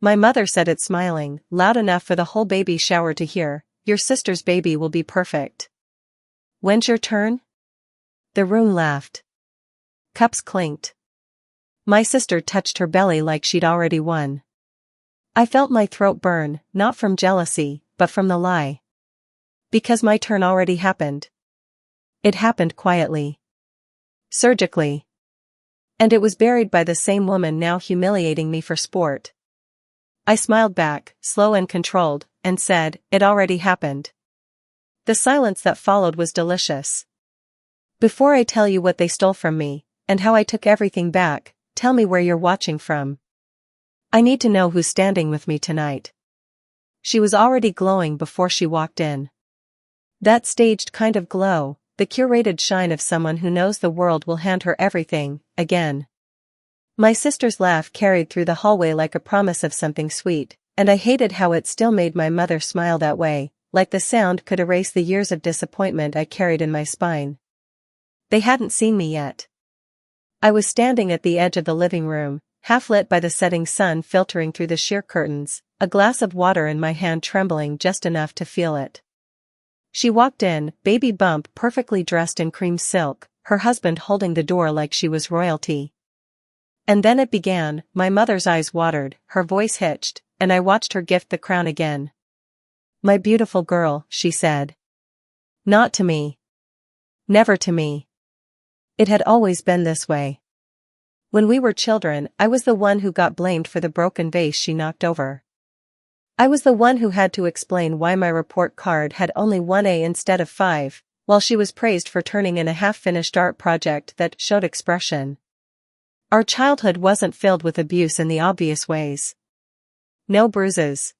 My mother said it smiling, loud enough for the whole baby shower to hear. Your sister's baby will be perfect. When's your turn? The room laughed. Cups clinked. My sister touched her belly like she'd already won. I felt my throat burn, not from jealousy, but from the lie. Because my turn already happened. It happened quietly. Surgically. And it was buried by the same woman now humiliating me for sport. I smiled back, slow and controlled, and said, "It already happened." The silence that followed was delicious. "Before I tell you what they stole from me, and how I took everything back, tell me where you're watching from. I need to know who's standing with me tonight." She was already glowing before she walked in. That staged kind of glow, the curated shine of someone who knows the world will hand her everything, again. My sister's laugh carried through the hallway like a promise of something sweet, and I hated how it still made my mother smile that way, like the sound could erase the years of disappointment I carried in my spine. They hadn't seen me yet. I was standing at the edge of the living room, half lit by the setting sun filtering through the sheer curtains, a glass of water in my hand trembling just enough to feel it. She walked in, baby bump perfectly dressed in cream silk, her husband holding the door like she was royalty. And then it began. My mother's eyes watered, her voice hitched, and I watched her gift the crown again. "My beautiful girl," she said. Not to me. Never to me. It had always been this way. When we were children, I was the one who got blamed for the broken vase she knocked over. I was the one who had to explain why my report card had only 1 A instead of 5, while she was praised for turning in a half-finished art project that showed expression. Our childhood wasn't filled with abuse in the obvious ways. No bruises.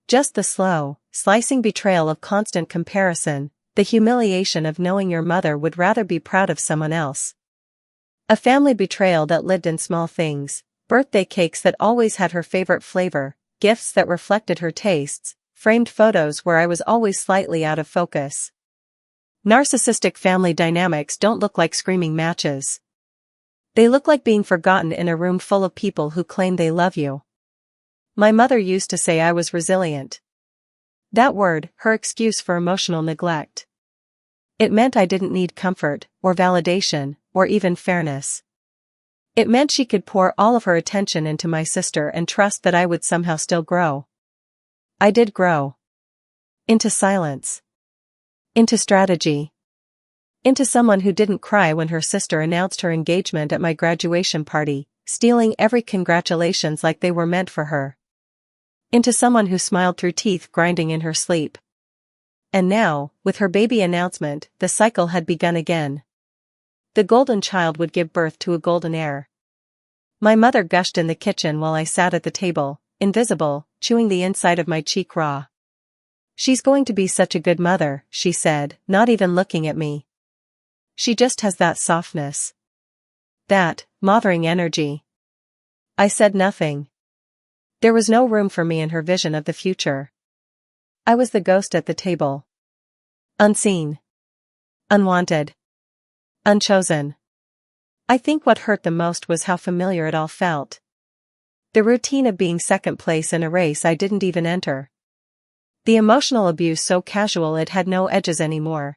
Just the slow, slicing betrayal of constant comparison, the humiliation of knowing your mother would rather be proud of someone else. A family betrayal that lived in small things, birthday cakes that always had her favorite flavor, gifts that reflected her tastes, framed photos where I was always slightly out of focus. Narcissistic family dynamics don't look like screaming matches. They look like being forgotten in a room full of people who claim they love you. My mother used to say I was resilient. That word, her excuse for emotional neglect. It meant I didn't need comfort, or validation, or even fairness. It meant she could pour all of her attention into my sister and trust that I would somehow still grow. I did grow. Into silence. Into strategy. Into someone who didn't cry when her sister announced her engagement at my graduation party, stealing every congratulations like they were meant for her. Into someone who smiled through teeth grinding in her sleep. And now, with her baby announcement, the cycle had begun again. The golden child would give birth to a golden heir. My mother gushed in the kitchen while I sat at the table, invisible, chewing the inside of my cheek raw. "She's going to be such a good mother," she said, not even looking at me. "She just has that softness. That, mothering energy." I said nothing. There was no room for me in her vision of the future. I was the ghost at the table. Unseen. Unwanted. Unchosen. I think what hurt the most was how familiar it all felt. The routine of being second place in a race I didn't even enter. The emotional abuse so casual it had no edges anymore.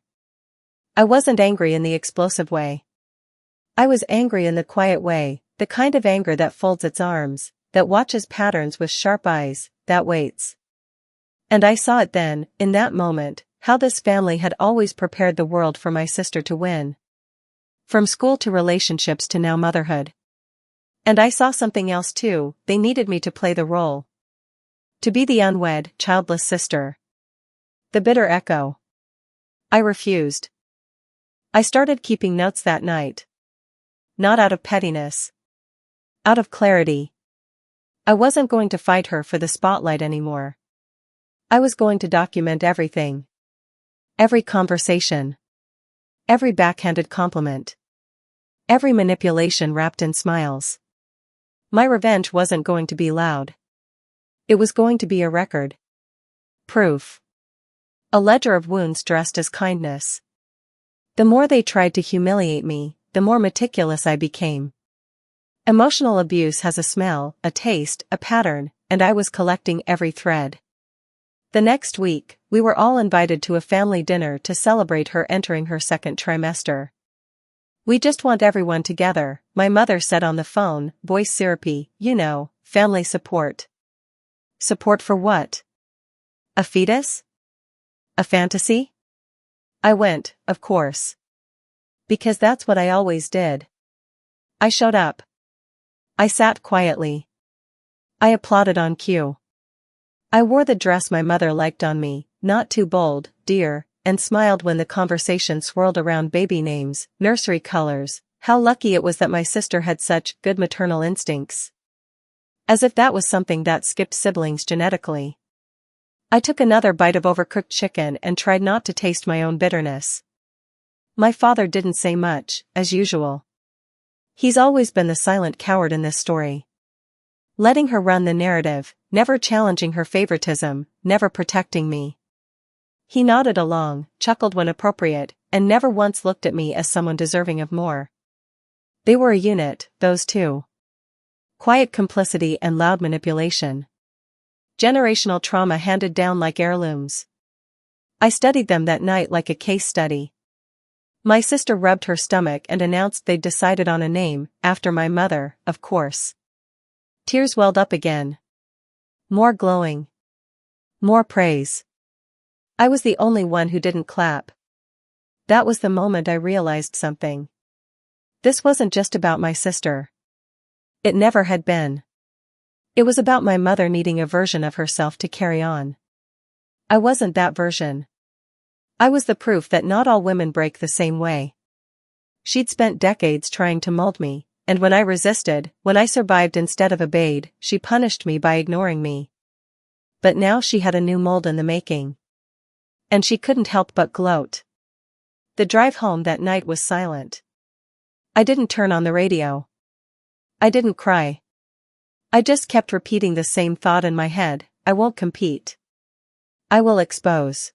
I wasn't angry in the explosive way. I was angry in the quiet way, the kind of anger that folds its arms, that watches patterns with sharp eyes, that waits. And I saw it then, in that moment, how this family had always prepared the world for my sister to win. From school to relationships to now motherhood. And I saw something else too. They needed me to play the role. To be the unwed, childless sister. The bitter echo. I refused. I started keeping notes that night. Not out of pettiness. Out of clarity. I wasn't going to fight her for the spotlight anymore. I was going to document everything. Every conversation. Every backhanded compliment. Every manipulation wrapped in smiles. My revenge wasn't going to be loud. It was going to be a record. Proof. A ledger of wounds dressed as kindness. The more they tried to humiliate me, the more meticulous I became. Emotional abuse has a smell, a taste, a pattern, and I was collecting every thread. The next week, we were all invited to a family dinner to celebrate her entering her second trimester. "We just want everyone together," my mother said on the phone, voice syrupy, family support. Support for what? A fetus? A fantasy? I went, of course. Because that's what I always did. I showed up. I sat quietly. I applauded on cue. I wore the dress my mother liked on me, not too bold, dear, and smiled when the conversation swirled around baby names, nursery colors, how lucky it was that my sister had such good maternal instincts. As if that was something that skipped siblings genetically. I took another bite of overcooked chicken and tried not to taste my own bitterness. My father didn't say much, as usual. He's always been the silent coward in this story. Letting her run the narrative, never challenging her favoritism, never protecting me. He nodded along, chuckled when appropriate, and never once looked at me as someone deserving of more. They were a unit, those two. Quiet complicity and loud manipulation. Generational trauma handed down like heirlooms. I studied them that night like a case study. My sister rubbed her stomach and announced they'd decided on a name, after my mother, of course. Tears welled up again. More glowing. More praise. I was the only one who didn't clap. That was the moment I realized something. This wasn't just about my sister. It never had been. It was about my mother needing a version of herself to carry on. I wasn't that version. I was the proof that not all women break the same way. She'd spent decades trying to mold me, and when I resisted, when I survived instead of obeyed, she punished me by ignoring me. But now she had a new mold in the making. And she couldn't help but gloat. The drive home that night was silent. I didn't turn on the radio. I didn't cry. I just kept repeating the same thought in my head: I won't compete. I will expose.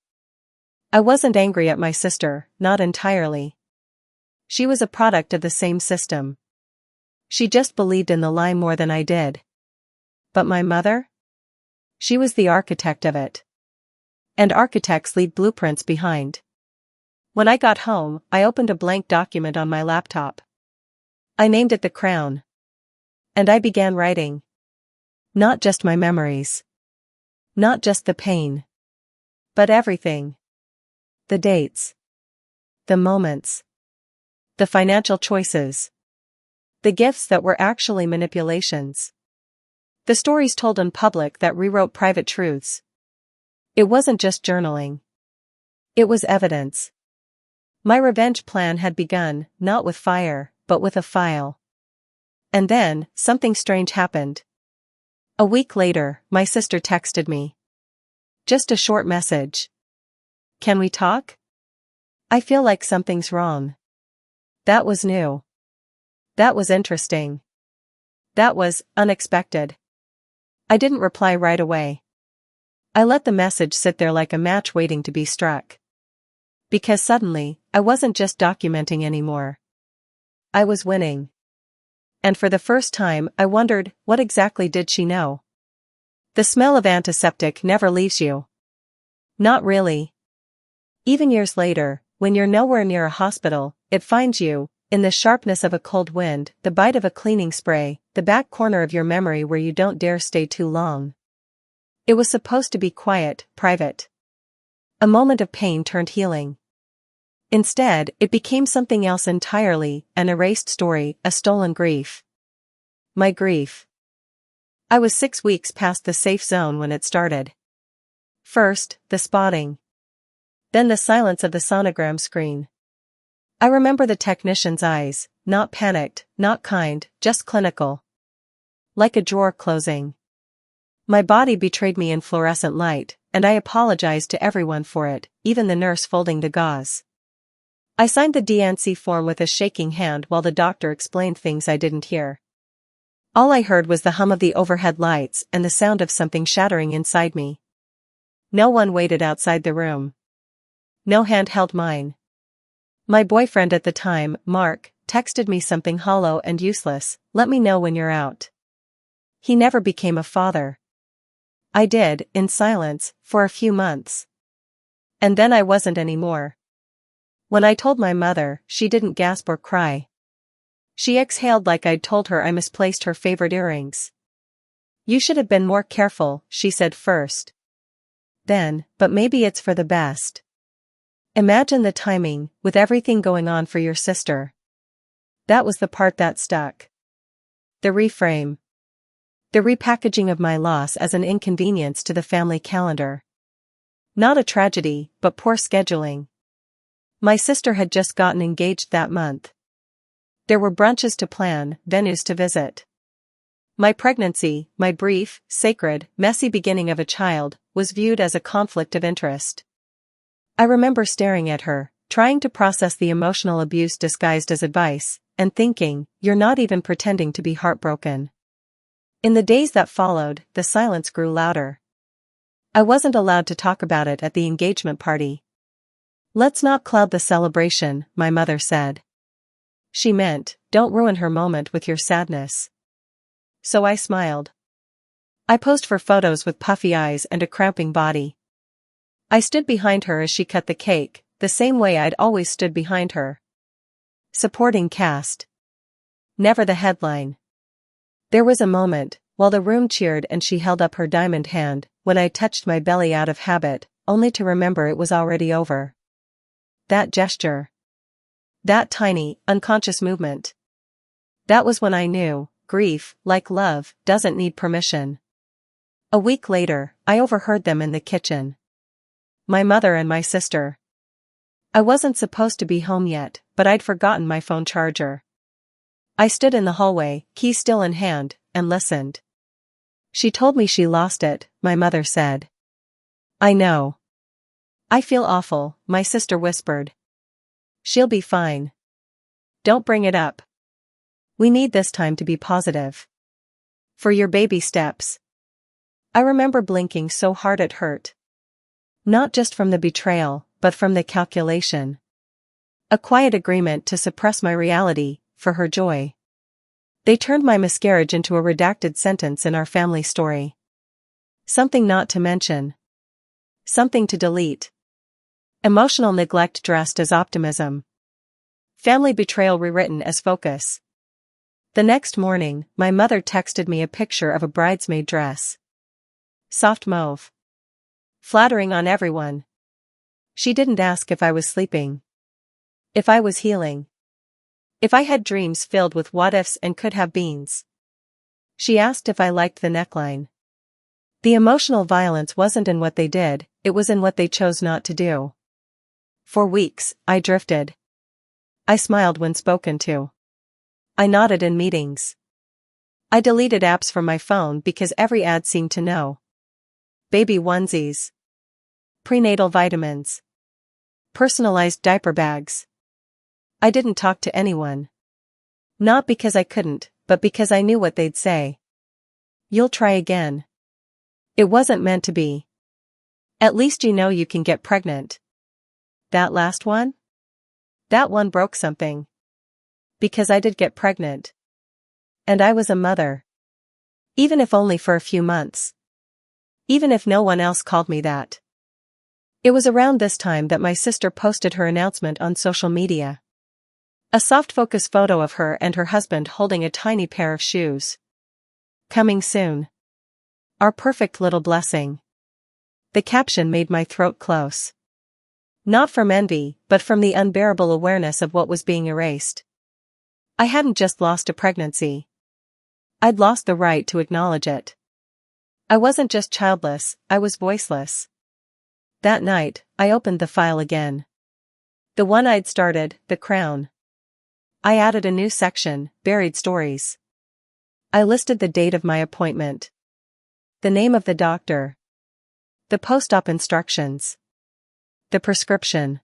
I wasn't angry at my sister, not entirely. She was a product of the same system. She just believed in the lie more than I did. But my mother? She was the architect of it. And architects leave blueprints behind. When I got home, I opened a blank document on my laptop. I named it The Crown. And I began writing. Not just my memories. Not just the pain. But everything. The dates. The moments. The financial choices. The gifts that were actually manipulations. The stories told in public that rewrote private truths. It wasn't just journaling. It was evidence. My revenge plan had begun, not with fire, but with a file. And then, something strange happened. A week later, my sister texted me. Just a short message. "Can we talk? I feel like something's wrong." That was new. That was interesting. That was unexpected. I didn't reply right away. I let the message sit there like a match waiting to be struck. Because suddenly, I wasn't just documenting anymore. I was winning. And for the first time, I wondered, what exactly did she know? The smell of antiseptic never leaves you. Not really. Even years later, when you're nowhere near a hospital, it finds you, in the sharpness of a cold wind, the bite of a cleaning spray, the back corner of your memory where you don't dare stay too long. It was supposed to be quiet, private. A moment of pain turned healing. Instead, it became something else entirely, an erased story, a stolen grief. My grief. I was 6 weeks past the safe zone when it started. First, the spotting. Then the silence of the sonogram screen. I remember the technician's eyes, not panicked, not kind, just clinical. Like a drawer closing. My body betrayed me in fluorescent light, and I apologized to everyone for it, even the nurse folding the gauze. I signed the D&C form with a shaking hand while the doctor explained things I didn't hear. All I heard was the hum of the overhead lights and the sound of something shattering inside me. No one waited outside the room. No hand held mine. My boyfriend at the time, Mark, texted me something hollow and useless: "Let me know when you're out." He never became a father. I did, in silence, for a few months. And then I wasn't anymore. When I told my mother, she didn't gasp or cry. She exhaled like I'd told her I misplaced her favorite earrings. You should have been more careful, she said first. Then, but maybe it's for the best. Imagine the timing, with everything going on for your sister. That was the part that stuck. The reframe. The repackaging of my loss as an inconvenience to the family calendar. Not a tragedy, but poor scheduling. My sister had just gotten engaged that month. There were brunches to plan, venues to visit. My pregnancy, my brief, sacred, messy beginning of a child, was viewed as a conflict of interest. I remember staring at her, trying to process the emotional abuse disguised as advice, and thinking, you're not even pretending to be heartbroken. In the days that followed, the silence grew louder. I wasn't allowed to talk about it at the engagement party. Let's not cloud the celebration, my mother said. She meant, don't ruin her moment with your sadness. So I smiled. I posed for photos with puffy eyes and a cramping body. I stood behind her as she cut the cake, the same way I'd always stood behind her. Supporting cast. Never the headline. There was a moment, while the room cheered and she held up her diamond hand, when I touched my belly out of habit, only to remember it was already over. That gesture. That tiny, unconscious movement. That was when I knew, grief, like love, doesn't need permission. A week later, I overheard them in the kitchen. My mother and my sister. I wasn't supposed to be home yet, but I'd forgotten my phone charger. I stood in the hallway, key still in hand, and listened. She told me she lost it, my mother said. I know. I feel awful, my sister whispered. She'll be fine. Don't bring it up. We need this time to be positive. For your baby steps. I remember blinking so hard it hurt. Not just from the betrayal, but from the calculation. A quiet agreement to suppress my reality, for her joy. They turned my miscarriage into a redacted sentence in our family story. Something not to mention. Something to delete. Emotional neglect dressed as optimism. Family betrayal rewritten as focus. The next morning, my mother texted me a picture of a bridesmaid dress. Soft mauve. Flattering on everyone. She didn't ask if I was sleeping. If I was healing. If I had dreams filled with what-ifs and could-have-beens. She asked if I liked the neckline. The emotional violence wasn't in what they did, it was in what they chose not to do. For weeks, I drifted. I smiled when spoken to. I nodded in meetings. I deleted apps from my phone because every ad seemed to know. Baby onesies. Prenatal vitamins. Personalized diaper bags. I didn't talk to anyone. Not because I couldn't, but because I knew what they'd say. You'll try again. It wasn't meant to be. At least you know you can get pregnant. That last one? That one broke something. Because I did get pregnant. And I was a mother. Even if only for a few months. Even if no one else called me that. It was around this time that my sister posted her announcement on social media. A soft focus photo of her and her husband holding a tiny pair of shoes. Coming soon. Our perfect little blessing. The caption made my throat close. Not from envy, but from the unbearable awareness of what was being erased. I hadn't just lost a pregnancy. I'd lost the right to acknowledge it. I wasn't just childless, I was voiceless. That night, I opened the file again. The one I'd started, The Crown. I added a new section, Buried Stories. I listed the date of my appointment. The name of the doctor. The post-op instructions. The prescription.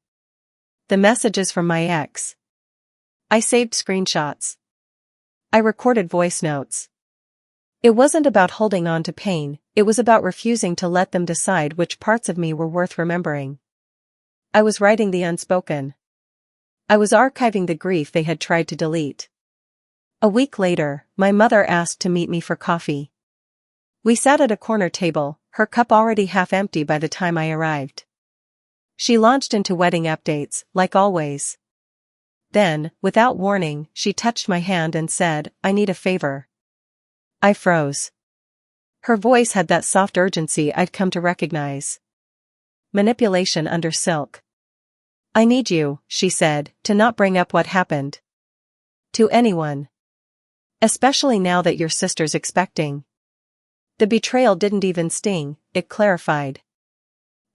The messages from my ex. I saved screenshots. I recorded voice notes. It wasn't about holding on to pain, it was about refusing to let them decide which parts of me were worth remembering. I was writing the unspoken. I was archiving the grief they had tried to delete. A week later, my mother asked to meet me for coffee. We sat at a corner table, her cup already half empty by the time I arrived. She launched into wedding updates, like always. Then, without warning, she touched my hand and said, "I need a favor." I froze. Her voice had that soft urgency I'd come to recognize. Manipulation under silk. "I need you," she said, "to not bring up what happened. To anyone. Especially now that your sister's expecting." The betrayal didn't even sting, it clarified.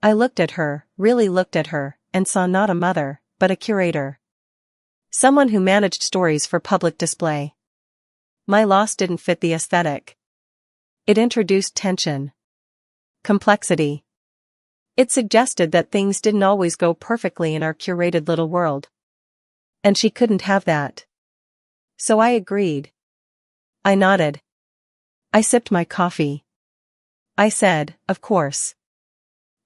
I looked at her, really looked at her, and saw not a mother, but a curator. Someone who managed stories for public display. My loss didn't fit the aesthetic. It introduced tension. Complexity. It suggested that things didn't always go perfectly in our curated little world. And she couldn't have that. So I agreed. I nodded. I sipped my coffee. I said, "Of course.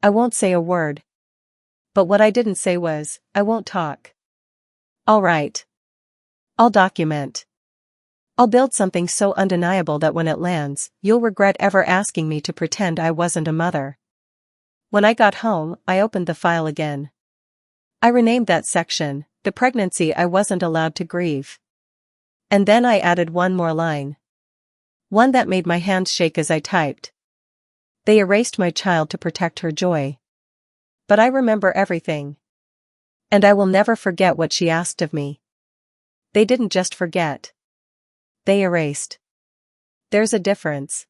I won't say a word." But what I didn't say was, "I won't talk." All right. I'll document. I'll build something so undeniable that when it lands, you'll regret ever asking me to pretend I wasn't a mother. When I got home, I opened the file again. I renamed that section, "The Pregnancy I Wasn't Allowed to Grieve." And then I added one more line. One that made my hands shake as I typed. They erased my child to protect her joy. But I remember everything. And I will never forget what she asked of me. They didn't just forget. They erased. There's a difference.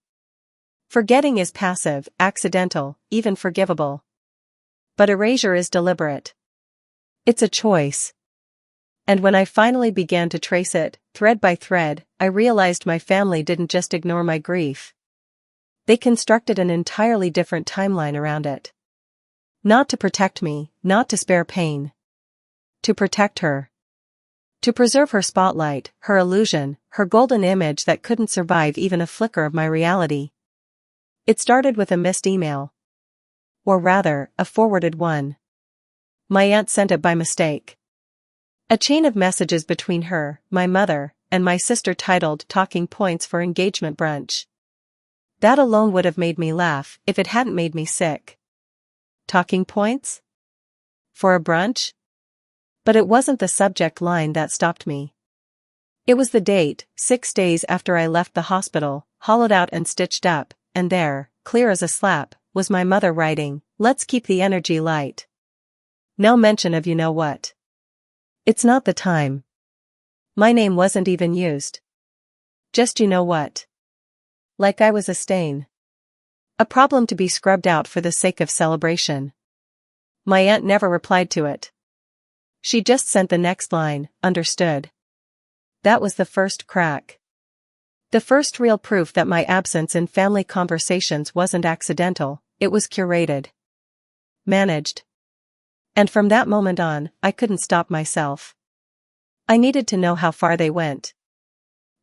Forgetting is passive, accidental, even forgivable. But erasure is deliberate. It's a choice. And when I finally began to trace it, thread by thread, I realized my family didn't just ignore my grief. They constructed an entirely different timeline around it. Not to protect me, not to spare pain. To protect her. To preserve her spotlight, her illusion, her golden image that couldn't survive even a flicker of my reality. It started with a missed email. Or rather, a forwarded one. My aunt sent it by mistake. A chain of messages between her, my mother, and my sister titled "Talking Points for Engagement Brunch." That alone would have made me laugh if it hadn't made me sick. Talking points? For a brunch? But it wasn't the subject line that stopped me. It was the date, 6 days after I left the hospital, hollowed out and stitched up, and there, clear as a slap, was my mother writing, "Let's keep the energy light." No mention of you know what. It's not the time. My name wasn't even used. Just you know what. Like I was a stain. A problem to be scrubbed out for the sake of celebration. My aunt never replied to it. She just sent the next line, "Understood." That was the first crack. The first real proof that my absence in family conversations wasn't accidental, it was curated. Managed. And from that moment on, I couldn't stop myself. I needed to know how far they went.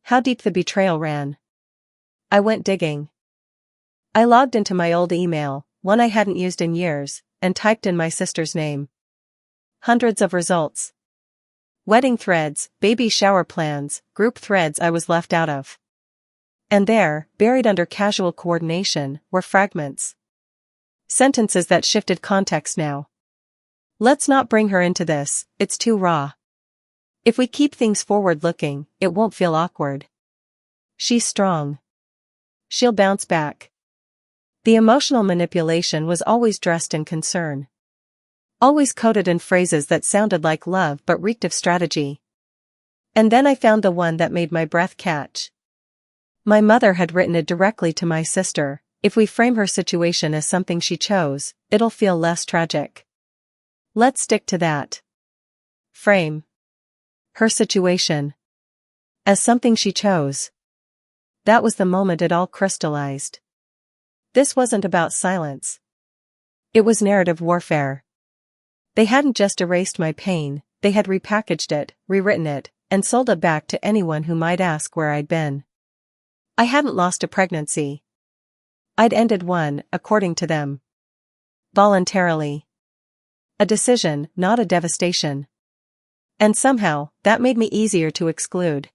How deep the betrayal ran. I went digging. I logged into my old email, one I hadn't used in years, and typed in my sister's name. Hundreds of results. Wedding threads, baby shower plans, group threads I was left out of. And there, buried under casual coordination, were fragments. Sentences that shifted context now. "Let's not bring her into this, it's too raw. If we keep things forward-looking, it won't feel awkward. She's strong. She'll bounce back." The emotional manipulation was always dressed in concern. Always coded in phrases that sounded like love but reeked of strategy. And then I found the one that made my breath catch. My mother had written it directly to my sister, "If we frame her situation as something she chose, it'll feel less tragic. Let's stick to that. Frame her situation as something she chose." That was the moment it all crystallized. This wasn't about silence. It was narrative warfare. They hadn't just erased my pain, they had repackaged it, rewritten it, and sold it back to anyone who might ask where I'd been. I hadn't lost a pregnancy. I'd ended one, according to them. Voluntarily. A decision, not a devastation. And somehow, that made me easier to exclude.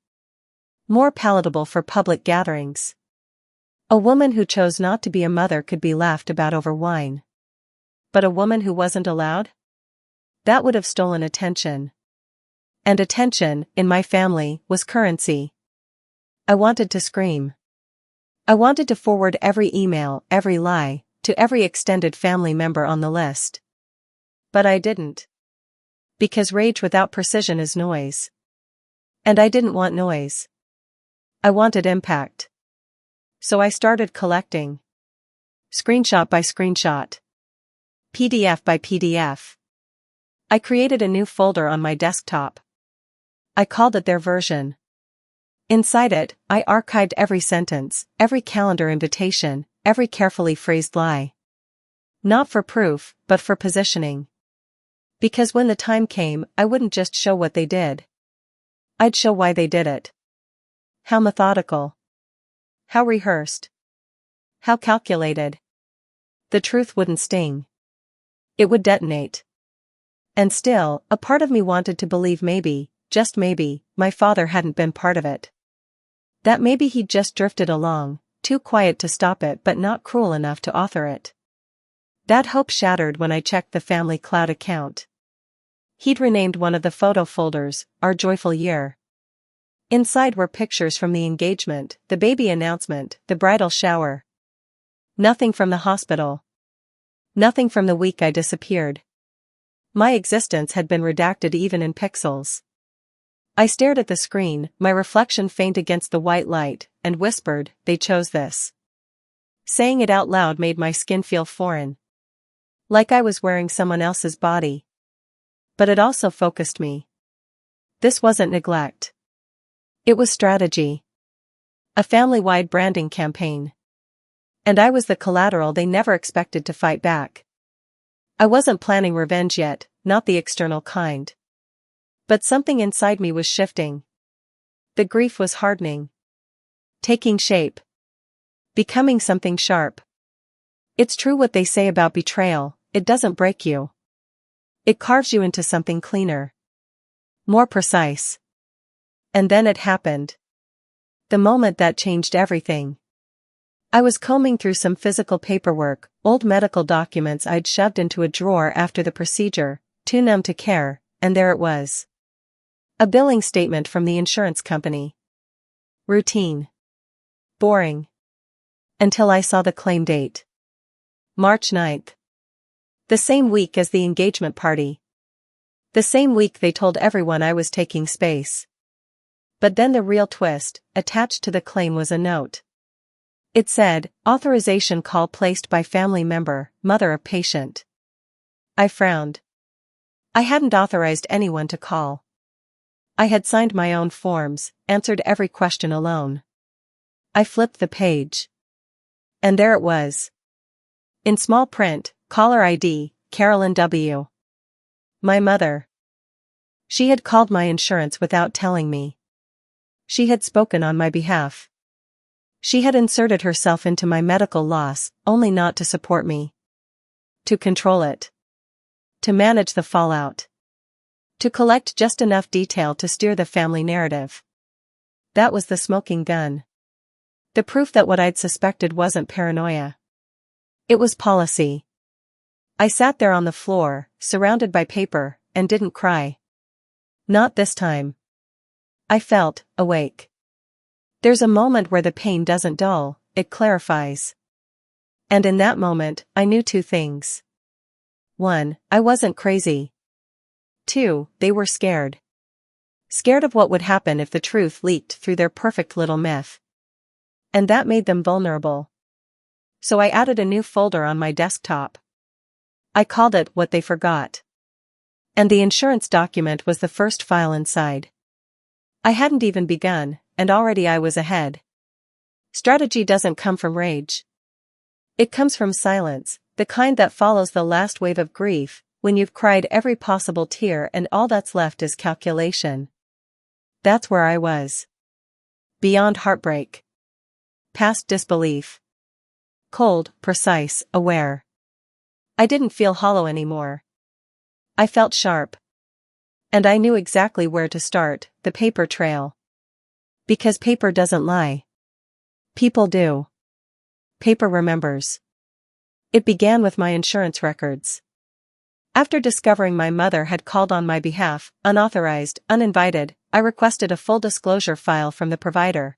More palatable for public gatherings. A woman who chose not to be a mother could be laughed about over wine. But a woman who wasn't allowed? That would have stolen attention. And attention, in my family, was currency. I wanted to scream. I wanted to forward every email, every lie, to every extended family member on the list. But I didn't. Because rage without precision is noise. And I didn't want noise. I wanted impact. So I started collecting. Screenshot by screenshot. PDF by PDF. I created a new folder on my desktop. I called it their version. Inside it, I archived every sentence, every calendar invitation, every carefully phrased lie. Not for proof, but for positioning. Because when the time came, I wouldn't just show what they did. I'd show why they did it. How methodical. How rehearsed. How calculated. The truth wouldn't sting. It would detonate. And still, a part of me wanted to believe maybe, just maybe, my father hadn't been part of it. That maybe he'd just drifted along, too quiet to stop it but not cruel enough to author it. That hope shattered when I checked the family cloud account. He'd renamed one of the photo folders, Our Joyful Year. Inside were pictures from the engagement, the baby announcement, the bridal shower. Nothing from the hospital. Nothing from the week I disappeared. My existence had been redacted even in pixels. I stared at the screen, my reflection faint against the white light, and whispered, they chose this. Saying it out loud made my skin feel foreign. Like I was wearing someone else's body. But it also focused me. This wasn't neglect. It was strategy. A family-wide branding campaign. And I was the collateral they never expected to fight back. I wasn't planning revenge yet, not the external kind. But something inside me was shifting. The grief was hardening. Taking shape. Becoming something sharp. It's true what they say about betrayal, it doesn't break you. It carves you into something cleaner. More precise. And then it happened. The moment that changed everything. I was combing through some physical paperwork, old medical documents I'd shoved into a drawer after the procedure, too numb to care, and there it was. A billing statement from the insurance company. Routine. Boring. Until I saw the claim date. March 9th. The same week as the engagement party. The same week they told everyone I was taking space. But then the real twist, attached to the claim was a note. It said, authorization call placed by family member, mother of patient. I frowned. I hadn't authorized anyone to call. I had signed my own forms, answered every question alone. I flipped the page. And there it was. In small print, caller ID, Carolyn W. My mother. She had called my insurance without telling me. She had spoken on my behalf. She had inserted herself into my medical loss, only not to support me. To control it. To manage the fallout. To collect just enough detail to steer the family narrative. That was the smoking gun. The proof that what I'd suspected wasn't paranoia. It was policy. I sat there on the floor, surrounded by paper, and didn't cry. Not this time. I felt awake. There's a moment where the pain doesn't dull, it clarifies. And in that moment, I knew two things. 1, I wasn't crazy. 2, they were scared. Scared of what would happen if the truth leaked through their perfect little myth. And that made them vulnerable. So I added a new folder on my desktop. I called it What They Forgot. And the insurance document was the first file inside. I hadn't even begun, and already I was ahead. Strategy doesn't come from rage. It comes from silence, the kind that follows the last wave of grief, when you've cried every possible tear and all that's left is calculation. That's where I was. Beyond heartbreak. Past disbelief. Cold, precise, aware. I didn't feel hollow anymore. I felt sharp. And I knew exactly where to start, the paper trail. Because paper doesn't lie. People do. paper remembers. It began with my insurance records. After discovering my mother had called on my behalf, unauthorized, uninvited, I requested a full disclosure file from the provider.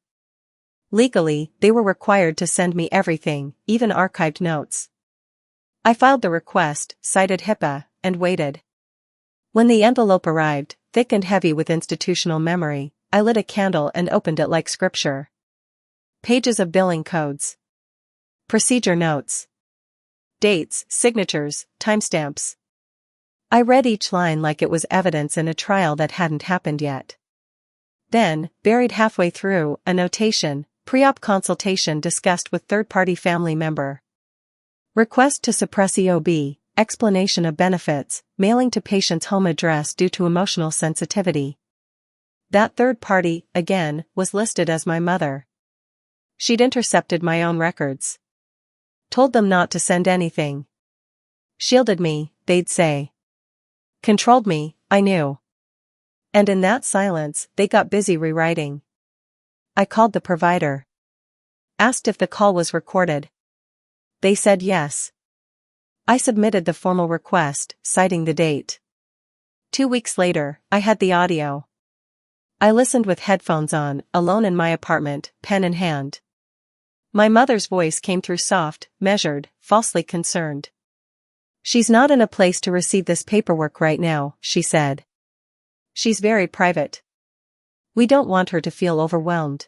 Legally, they were required to send me everything, even archived notes. I filed the request, cited HIPAA, and waited. When the envelope arrived, thick and heavy with institutional memory, I lit a candle and opened it like scripture. Pages of billing codes. Procedure notes. Dates, signatures, timestamps. I read each line like it was evidence in a trial that hadn't happened yet. Then, buried halfway through, a notation, pre-op consultation discussed with third-party family member. Request to suppress EOB, explanation of benefits, mailing to patient's home address due to emotional sensitivity. That third party, again, was listed as my mother. She'd intercepted my own records. Told them not to send anything. Shielded me, they'd say. Controlled me, I knew. And in that silence, they got busy rewriting. I called the provider. Asked if the call was recorded. They said yes. I submitted the formal request, citing the date. 2 weeks later, I had the audio. I listened with headphones on, alone in my apartment, pen in hand. My mother's voice came through soft, measured, falsely concerned. She's not in a place to receive this paperwork right now, she said. She's very private. We don't want her to feel overwhelmed.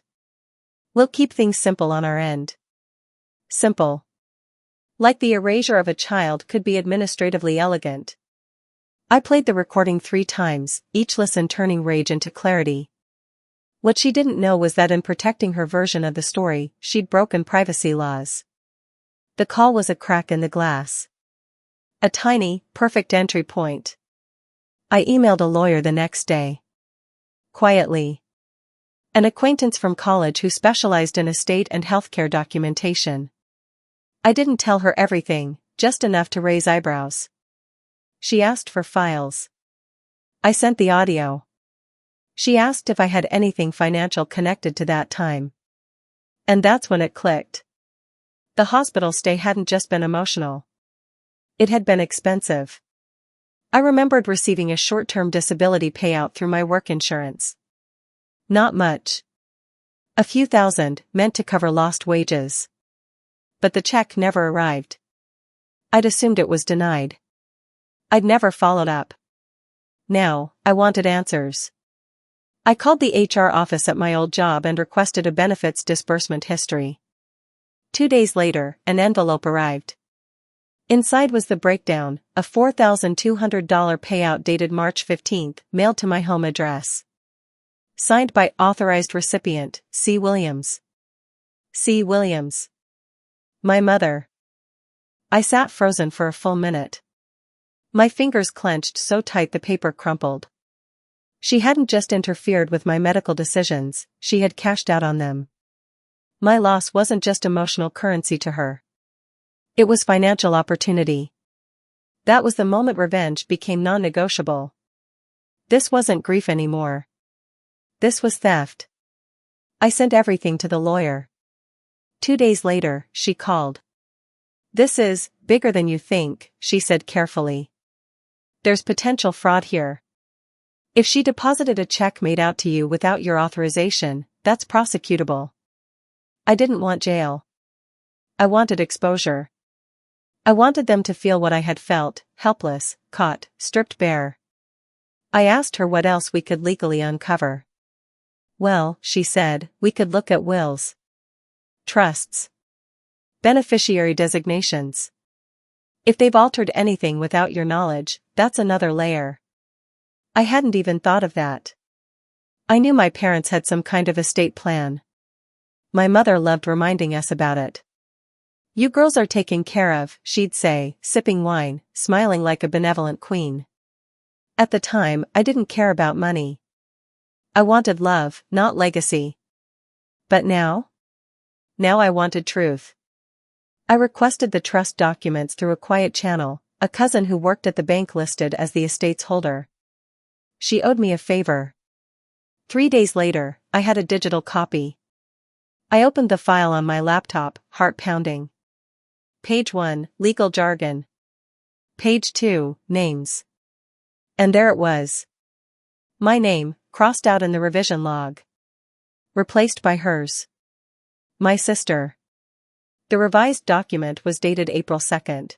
We'll keep things simple on our end. Simple. Like the erasure of a child could be administratively elegant. I played the recording 3 times, each listen turning rage into clarity. What she didn't know was that in protecting her version of the story, she'd broken privacy laws. The call was a crack in the glass. A tiny, perfect entry point. I emailed a lawyer the next day. Quietly. An acquaintance from college who specialized in estate and healthcare documentation. I didn't tell her everything, just enough to raise eyebrows. She asked for files. I sent the audio. She asked if I had anything financial connected to that time. And that's when it clicked. The hospital stay hadn't just been emotional. It had been expensive. I remembered receiving a short-term disability payout through my work insurance. Not much. A few thousand, meant to cover lost wages. But the check never arrived. I'd assumed it was denied. I'd never followed up. Now, I wanted answers. I called the HR office at my old job and requested a benefits disbursement history. 2 days later, an envelope arrived. Inside was the breakdown, a $4,200 payout dated March 15, mailed to my home address. Signed by authorized recipient, C. Williams. C. Williams. My mother. I sat frozen for a full minute. My fingers clenched so tight the paper crumpled. She hadn't just interfered with my medical decisions, she had cashed out on them. My loss wasn't just emotional currency to her. It was financial opportunity. That was the moment revenge became non-negotiable. This wasn't grief anymore. This was theft. I sent everything to the lawyer. 2 days later, she called. This is bigger than you think, she said carefully. There's potential fraud here. If she deposited a check made out to you without your authorization, that's prosecutable. I didn't want jail. I wanted exposure. I wanted them to feel what I had felt, helpless, caught, stripped bare. I asked her what else we could legally uncover. Well, she said, we could look at wills. Trusts. Beneficiary designations. If they've altered anything without your knowledge, that's another layer. I hadn't even thought of that. I knew my parents had some kind of estate plan. My mother loved reminding us about it. You girls are taken care of, she'd say, sipping wine, smiling like a benevolent queen. At the time, I didn't care about money. I wanted love, not legacy. But now? Now I wanted truth. I requested the trust documents through a quiet channel, a cousin who worked at the bank listed as the estate's holder. She owed me a favor. 3 days later, I had a digital copy. I opened the file on my laptop, heart pounding. Page 1, legal jargon. Page 2, names. And there it was. My name, crossed out in the revision log. Replaced by hers. My sister. The revised document was dated April 2nd.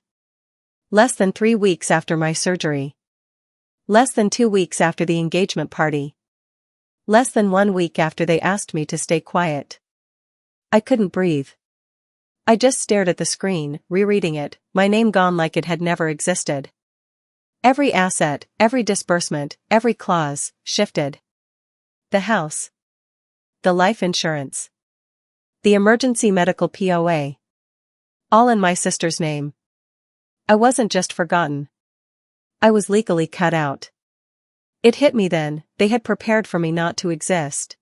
Less than 3 weeks after my surgery. Less than 2 weeks after the engagement party. Less than 1 week after they asked me to stay quiet. I couldn't breathe. I just stared at the screen, rereading it, my name gone like it had never existed. Every asset, every disbursement, every clause, shifted. The house. The life insurance. The emergency medical POA. All in my sister's name. I wasn't just forgotten. I was legally cut out. It hit me then, they had prepared for me not to exist.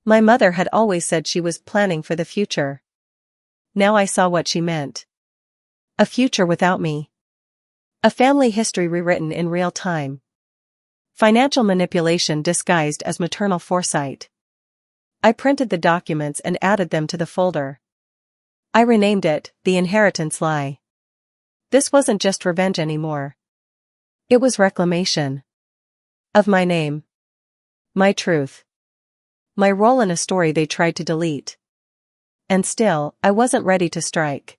My mother had always said she was planning for the future. Now I saw what she meant. A future without me. A family history rewritten in real time. Financial manipulation disguised as maternal foresight. I printed the documents and added them to the folder. I renamed it, The Inheritance Lie. This wasn't just revenge anymore. It was reclamation. Of my name. My truth. My role in a story they tried to delete. And still, I wasn't ready to strike.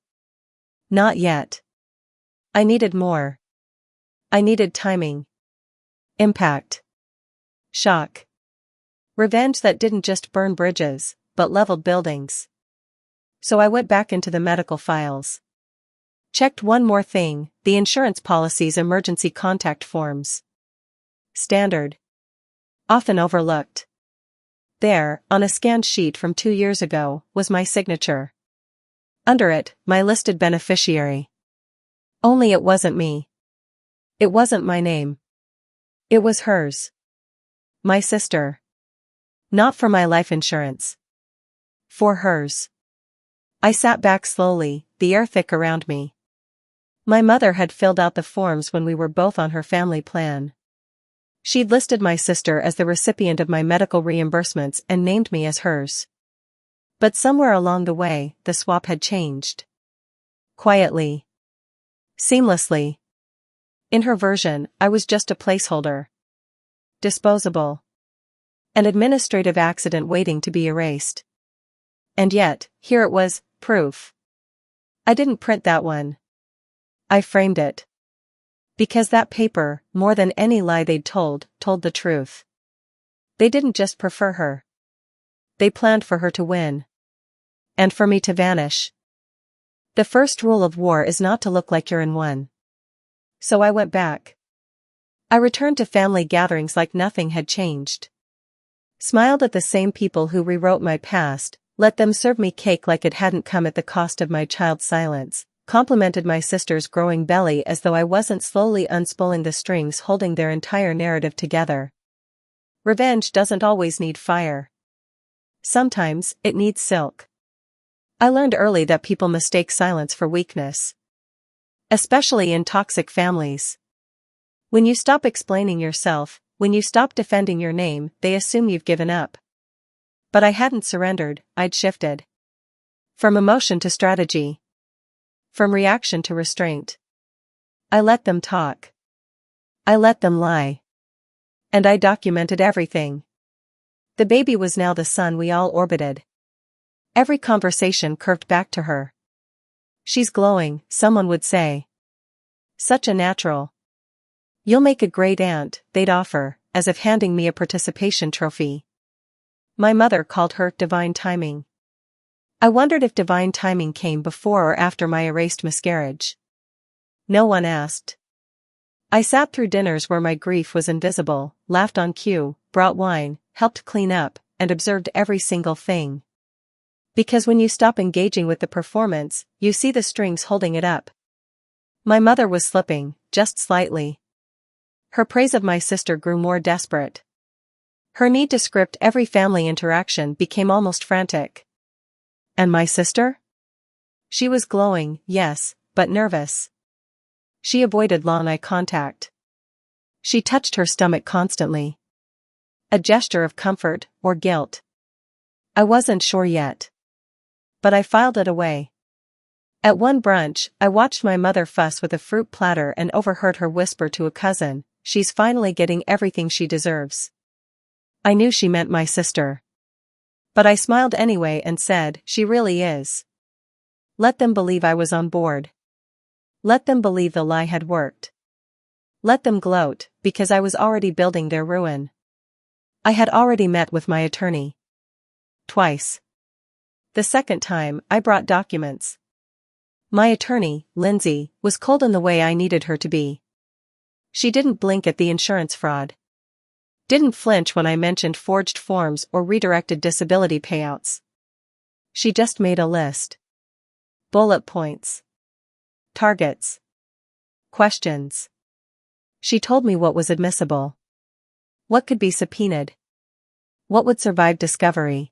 Not yet. I needed more. I needed timing. Impact. Shock. Revenge that didn't just burn bridges, but leveled buildings. So I went back into the medical files. Checked one more thing, the insurance policy's emergency contact forms. Standard. Often overlooked. There, on a scanned sheet from 2 years ago, was my signature. Under it, my listed beneficiary. Only it wasn't me. It wasn't my name. It was hers. My sister. Not for my life insurance. For hers. I sat back slowly, the air thick around me. My mother had filled out the forms when we were both on her family plan. She'd listed my sister as the recipient of my medical reimbursements and named me as hers. But somewhere along the way, the swap had changed. Quietly. Seamlessly. In her version, I was just a placeholder. Disposable. An administrative accident waiting to be erased. And yet, here it was, proof. I didn't print that one. I framed it. Because that paper, more than any lie they'd told the truth. They didn't just prefer her. They planned for her to win. And for me to vanish. The first rule of war is not to look like you're in one. So I went back. I returned to family gatherings like nothing had changed. Smiled at the same people who rewrote my past, let them serve me cake like it hadn't come at the cost of my child's silence. Complimented my sister's growing belly as though I wasn't slowly unspooling the strings holding their entire narrative together. Revenge doesn't always need fire. Sometimes, it needs silk. I learned early that people mistake silence for weakness. Especially in toxic families. When you stop explaining yourself, when you stop defending your name, they assume you've given up. But I hadn't surrendered, I'd shifted. From emotion to strategy. From reaction to restraint. I let them talk. I let them lie. And I documented everything. The baby was now the sun we all orbited. Every conversation curved back to her. She's glowing, someone would say. Such a natural. You'll make a great aunt, they'd offer, as if handing me a participation trophy. My mother called her divine timing. I wondered if divine timing came before or after my erased miscarriage. No one asked. I sat through dinners where my grief was invisible, laughed on cue, brought wine, helped clean up, and observed every single thing. Because when you stop engaging with the performance, you see the strings holding it up. My mother was slipping, just slightly. Her praise of my sister grew more desperate. Her need to script every family interaction became almost frantic. And my sister? She was glowing, yes, but nervous. She avoided long eye contact. She touched her stomach constantly. A gesture of comfort, or guilt. I wasn't sure yet. But I filed it away. At one brunch, I watched my mother fuss with a fruit platter and overheard her whisper to a cousin, "She's finally getting everything she deserves." I knew she meant my sister. But I smiled anyway and said, "She really is." Let them believe I was on board. Let them believe the lie had worked. Let them gloat, because I was already building their ruin. I had already met with my attorney. Twice. The second time, I brought documents. My attorney, Lindsay, was cold in the way I needed her to be. She didn't blink at the insurance fraud. Didn't flinch when I mentioned forged forms or redirected disability payouts. She just made a list. Bullet points. Targets. Questions. She told me what was admissible. What could be subpoenaed. What would survive discovery.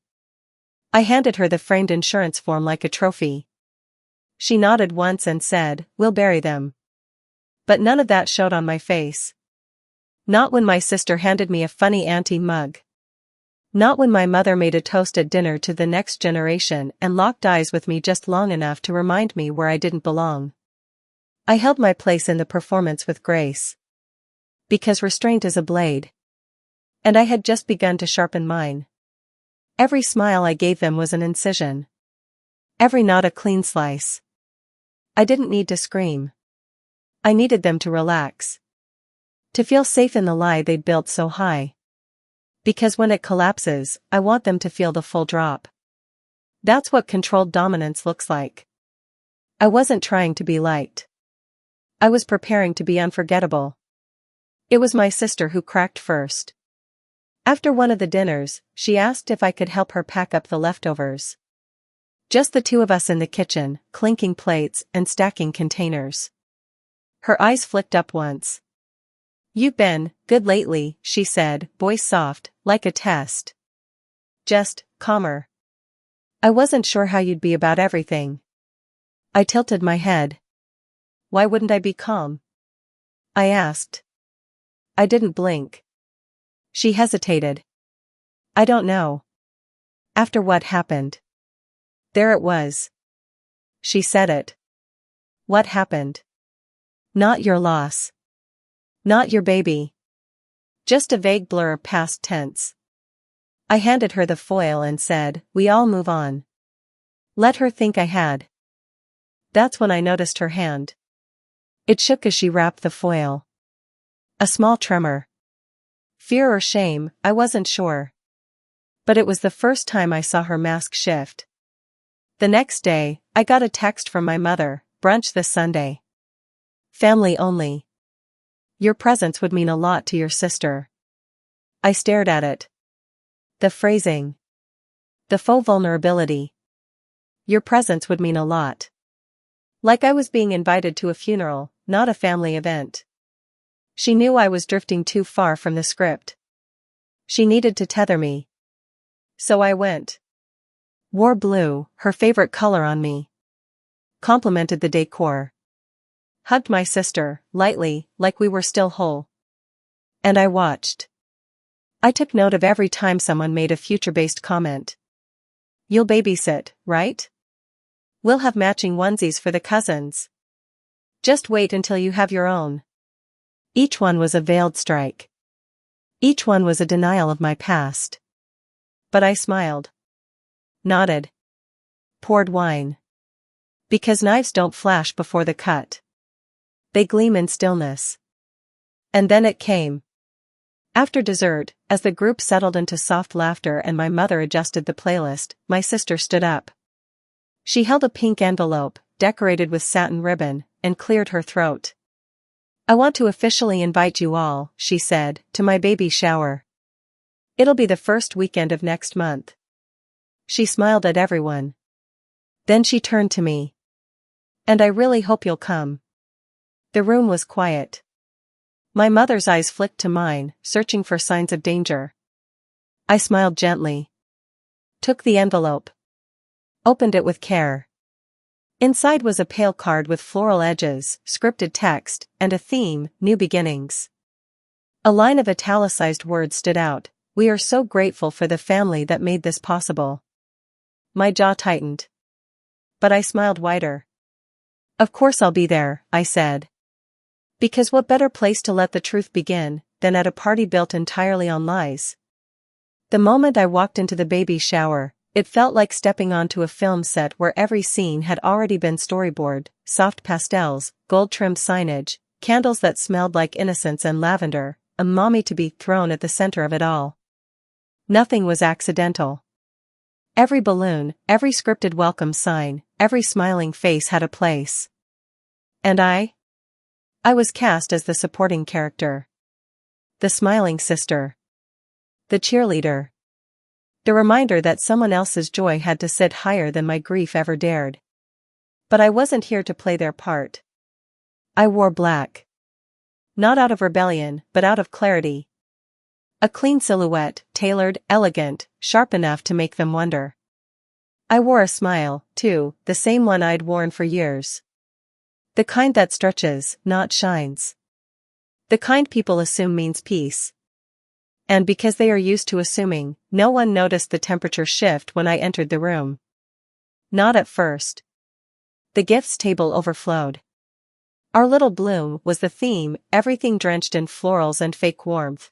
I handed her the framed insurance form like a trophy. She nodded once and said, "We'll bury them." But none of that showed on my face. Not when my sister handed me a funny auntie mug. Not when my mother made a toast at dinner to the next generation and locked eyes with me just long enough to remind me where I didn't belong. I held my place in the performance with grace. Because restraint is a blade. And I had just begun to sharpen mine. Every smile I gave them was an incision. Every nod a clean slice. I didn't need to scream. I needed them to relax. To feel safe in the lie they'd built so high. Because when it collapses, I want them to feel the full drop. That's what controlled dominance looks like. I wasn't trying to be liked. I was preparing to be unforgettable. It was my sister who cracked first. After one of the dinners, she asked if I could help her pack up the leftovers. Just the two of us in the kitchen, clinking plates and stacking containers. Her eyes flicked up once. "You've been good lately," she said, voice soft, like a test. Just calmer. I wasn't sure how you'd be about everything. I tilted my head. Why wouldn't I be calm? I asked. I didn't blink. She hesitated. I don't know. After what happened. There it was. She said it. What happened? Not your loss. Not your baby. Just a vague blur of past tense. I handed her the foil and said, "We all move on." Let her think I had. That's when I noticed her hand. It shook as she wrapped the foil. A small tremor. Fear or shame, I wasn't sure. But it was the first time I saw her mask shift. The next day, I got a text from my mother, "Brunch this Sunday. Family only. Your presence would mean a lot to your sister." I stared at it. The phrasing. The faux vulnerability. Your presence would mean a lot. Like I was being invited to a funeral, not a family event. She knew I was drifting too far from the script. She needed to tether me. So I went. Wore blue, her favorite color, on me. Complimented the decor. Hugged my sister, lightly, like we were still whole. And I watched. I took note of every time someone made a future-based comment. "You'll babysit, right? We'll have matching onesies for the cousins. Just wait until you have your own." Each one was a veiled strike. Each one was a denial of my past. But I smiled. Nodded. Poured wine. Because knives don't flash before the cut. They gleam in stillness. And then it came. After dessert, as the group settled into soft laughter and my mother adjusted the playlist, my sister stood up. She held a pink envelope, decorated with satin ribbon, and cleared her throat. "I want to officially invite you all," she said, "to my baby shower. It'll be the first weekend of next month." She smiled at everyone. Then she turned to me. "And I really hope you'll come." The room was quiet. My mother's eyes flicked to mine, searching for signs of danger. I smiled gently. Took the envelope. Opened it with care. Inside was a pale card with floral edges, scripted text, and a theme, new beginnings. A line of italicized words stood out, "We are so grateful for the family that made this possible." My jaw tightened. but I smiled wider. Of course I'll be there, I said. Because what better place to let the truth begin than at a party built entirely on lies? The moment I walked into the baby shower, it felt like stepping onto a film set where every scene had already been storyboarded: soft pastels, gold-trimmed signage, candles that smelled like innocence and lavender, a mommy-to-be thrown at the center of it all. Nothing was accidental. Every balloon, every scripted welcome sign, every smiling face had a place. And I was cast as the supporting character. The smiling sister. The cheerleader. The reminder that someone else's joy had to sit higher than my grief ever dared. But I wasn't here to play their part. I wore black. Not out of rebellion, but out of clarity. A clean silhouette, tailored, elegant, sharp enough to make them wonder. I wore a smile, too, the same one I'd worn for years. The kind that stretches, not shines. The kind people assume means peace. And because they are used to assuming, no one noticed the temperature shift when I entered the room. Not at first. The gifts table overflowed. Our little bloom was the theme, everything drenched in florals and fake warmth.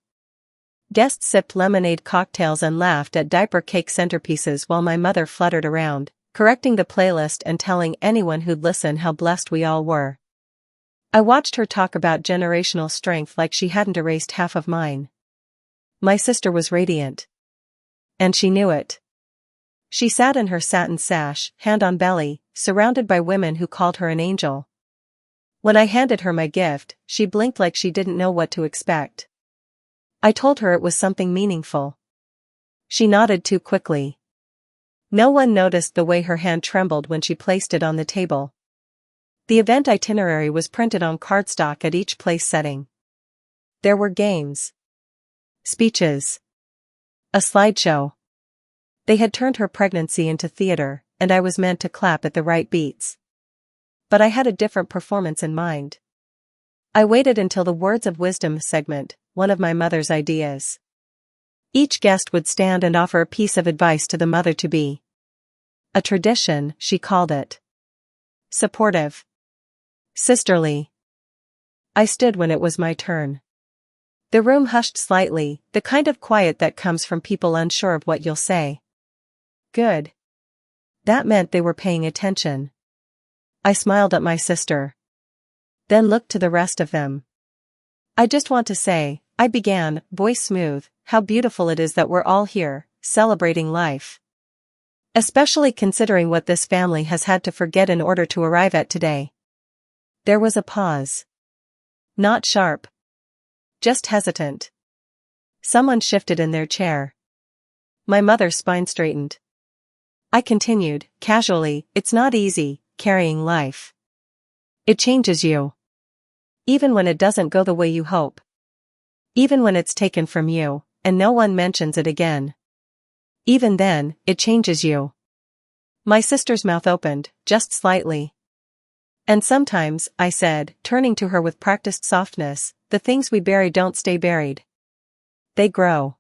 Guests sipped lemonade cocktails and laughed at diaper cake centerpieces while my mother fluttered around, correcting the playlist and telling anyone who'd listen how blessed we all were. I watched her talk about generational strength like she hadn't erased half of mine. My sister was radiant. And she knew it. She sat in her satin sash, hand on belly, surrounded by women who called her an angel. When I handed her my gift, she blinked like she didn't know what to expect. I told her it was something meaningful. She nodded too quickly. No one noticed the way her hand trembled when she placed it on the table. The event itinerary was printed on cardstock at each place setting. There were games. Speeches. A slideshow. They had turned her pregnancy into theater, and I was meant to clap at the right beats. But I had a different performance in mind. I waited until the Words of Wisdom segment, one of my mother's ideas. Each guest would stand and offer a piece of advice to the mother-to-be. A tradition, she called it. Supportive. Sisterly. I stood when it was my turn. The room hushed slightly, the kind of quiet that comes from people unsure of what you'll say. Good. That meant they were paying attention. I smiled at my sister. Then looked to the rest of them. I just want to say, I began, voice smooth, how beautiful it is that we're all here, celebrating life. Especially considering what this family has had to forget in order to arrive at today. There was a pause. Not sharp. Just hesitant. Someone shifted in their chair. My mother's spine straightened. I continued, casually, it's not easy, carrying life. It changes you. Even when it doesn't go the way you hope. Even when it's taken from you, and no one mentions it again. Even then, it changes you. My sister's mouth opened, just slightly. And sometimes, I said, turning to her with practiced softness, the things we bury don't stay buried. They grow.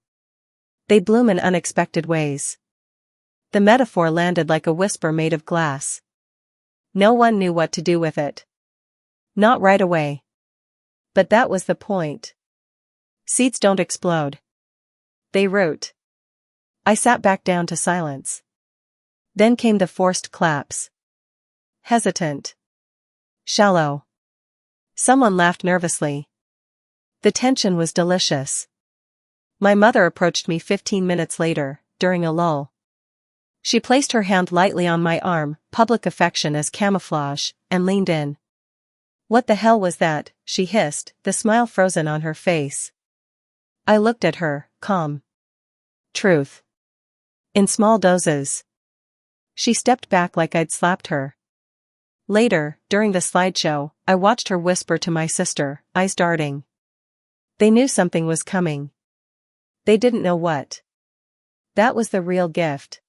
They bloom in unexpected ways. The metaphor landed like a whisper made of glass. No one knew what to do with it. Not right away. But that was the point. Seeds don't explode. They root. I sat back down to silence. Then came the forced claps. Hesitant. Shallow. Someone laughed nervously. The tension was delicious. My mother approached me 15 minutes later, during a lull. She placed her hand lightly on my arm, public affection as camouflage, and leaned in. What the hell was that? She hissed, the smile frozen on her face. I looked at her, calm. Truth. In small doses. She stepped back like I'd slapped her. Later, during the slideshow, I watched her whisper to my sister, eyes darting. They knew something was coming. They didn't know what. That was the real gift.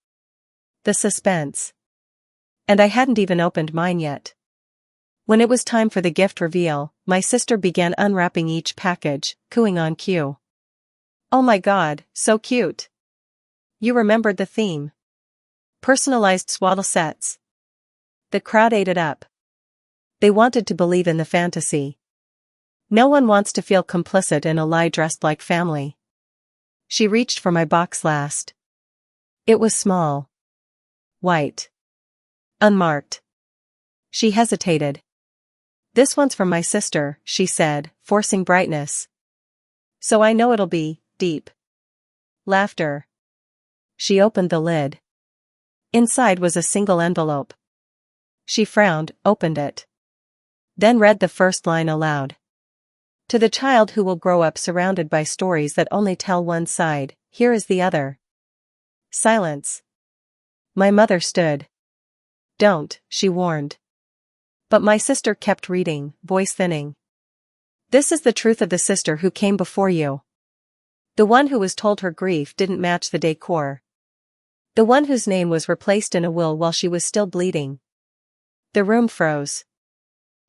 The suspense. And I hadn't even opened mine yet. When it was time for the gift reveal, my sister began unwrapping each package, cooing on cue. Oh my God, so cute. You remembered the theme. Personalized swaddle sets. The crowd ate it up. They wanted to believe in the fantasy. No one wants to feel complicit in a lie dressed like family. She reached for my box last. It was small. White. Unmarked. She hesitated. This one's from my sister, she said, forcing brightness. So I know it'll be deep. Laughter. She opened the lid. Inside was a single envelope. She frowned, opened it. Then read the first line aloud. To the child who will grow up surrounded by stories that only tell one side, here is the other. Silence. My mother stood. Don't, she warned. But my sister kept reading, voice thinning. This is the truth of the sister who came before you. The one who was told her grief didn't match the decor. The one whose name was replaced in a will while she was still bleeding. The room froze.